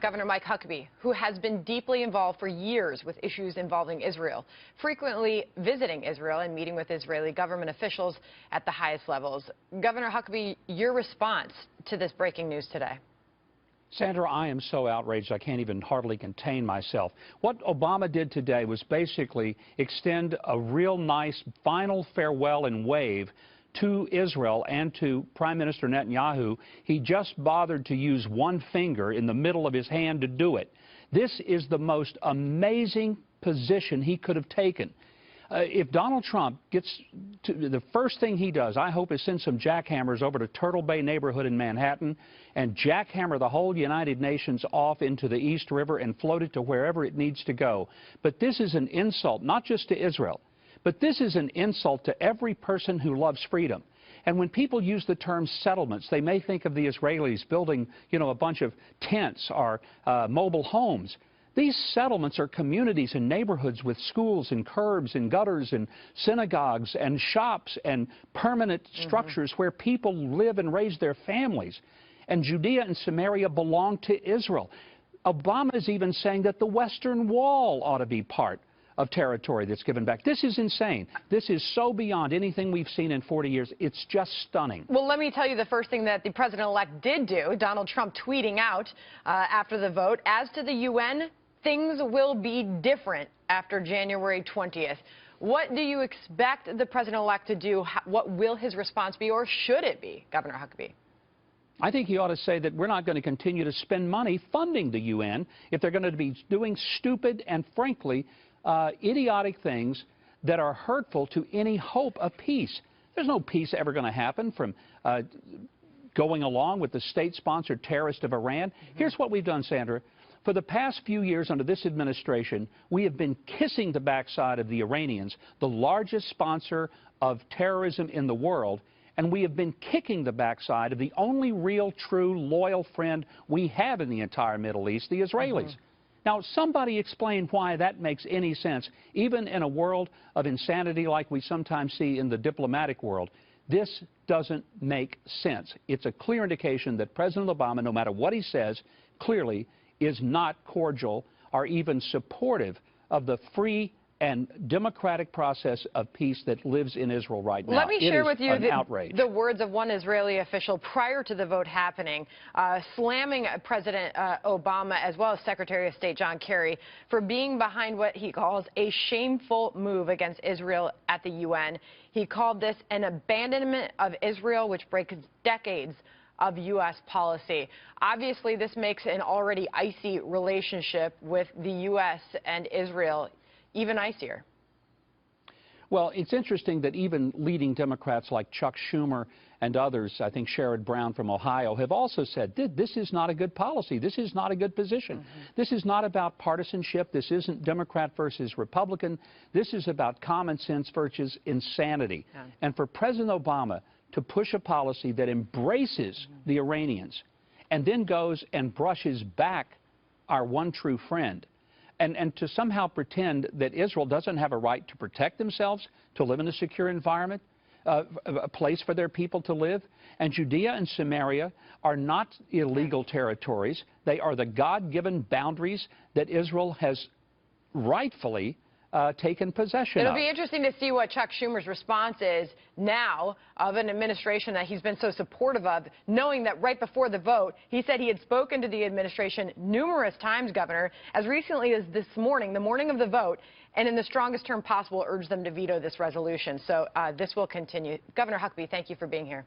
Governor Mike Huckabee, who has been deeply involved for years with issues involving Israel, frequently visiting Israel and meeting with Israeli government officials at the highest levels. Governor Huckabee, your response to this breaking news today? Sandra, I am so outraged I can't even hardly contain myself. What Obama did today was basically extend a real nice final farewell and wave to Israel and to Prime Minister Netanyahu. He just bothered to use one finger in the middle of his hand to do it. This is the most amazing position he could have taken. If Donald Trump gets to, the first thing he does, I hope, is send some jackhammers over to Turtle Bay neighborhood in Manhattan and jackhammer the whole United Nations off into the East River and float it to wherever it needs to go. But this is an insult, not just to Israel, but this is an insult to every person who loves freedom. And when people use the term settlements, they may think of the Israelis building, a bunch of tents or mobile homes. These settlements are communities and neighborhoods with schools and curbs and gutters and synagogues and shops and permanent structures where people live and raise their families. And Judea and Samaria belong to Israel. Obama is even saying that the Western Wall ought to be part of territory that's given back. This is insane. This is so beyond anything we've seen in 40 years. It's just stunning. Well, let me tell you the first thing that the president-elect did do, Donald Trump tweeting out after the vote, as to the UN, things will be different after January 20th. What do you expect the president-elect to do? What will his response be, or should it be, Governor Huckabee? I think he ought to say that we're not going to continue to spend money funding the UN if they're going to be doing stupid and, frankly, idiotic things that are hurtful to any hope of peace. There's no peace ever going to happen from going along with the state-sponsored terrorist of Iran. Here's what we've done, Sandra. For the past few years under this administration, we have been kissing the backside of the Iranians, the largest sponsor of terrorism in the world, and we have been kicking the backside of the only real, true, loyal friend we have in the entire Middle East, the Israelis. Now, somebody explain why that makes any sense, even in a world of insanity like we sometimes see in the diplomatic world. This doesn't make sense. It's a clear indication that President Obama, no matter what he says, clearly is not cordial or even supportive of the free and democratic process of peace that lives in Israel right now. Let me share with you the words of one Israeli official prior to the vote happening, slamming President Obama as well as Secretary of State John Kerry for being behind what he calls a shameful move against Israel at the UN. He called this an abandonment of Israel, which breaks decades of U.S. policy. Obviously, this makes an already icy relationship with the U.S. and Israel even icier. Well, it's interesting that even leading Democrats like Chuck Schumer and others, I think Sherrod Brown from Ohio, have also said this is not a good policy. This is not a good position. This is not about partisanship. This isn't Democrat versus Republican. This is about common sense versus insanity. And for President Obama to push a policy that embraces the Iranians and then goes and brushes back our one true friend, and to somehow pretend that Israel doesn't have a right to protect themselves, to live in a secure environment, a place for their people to live. And Judea and Samaria are not illegal territories. They are the God-given boundaries that Israel has rightfully taken possession of. It'll be interesting to see what Chuck Schumer's response is now of an administration that he's been so supportive of, knowing that right before the vote, he said he had spoken to the administration numerous times, Governor, as recently as this morning, the morning of the vote, and in the strongest term possible urged them to veto this resolution. So this will continue. Governor Huckabee, thank you for being here.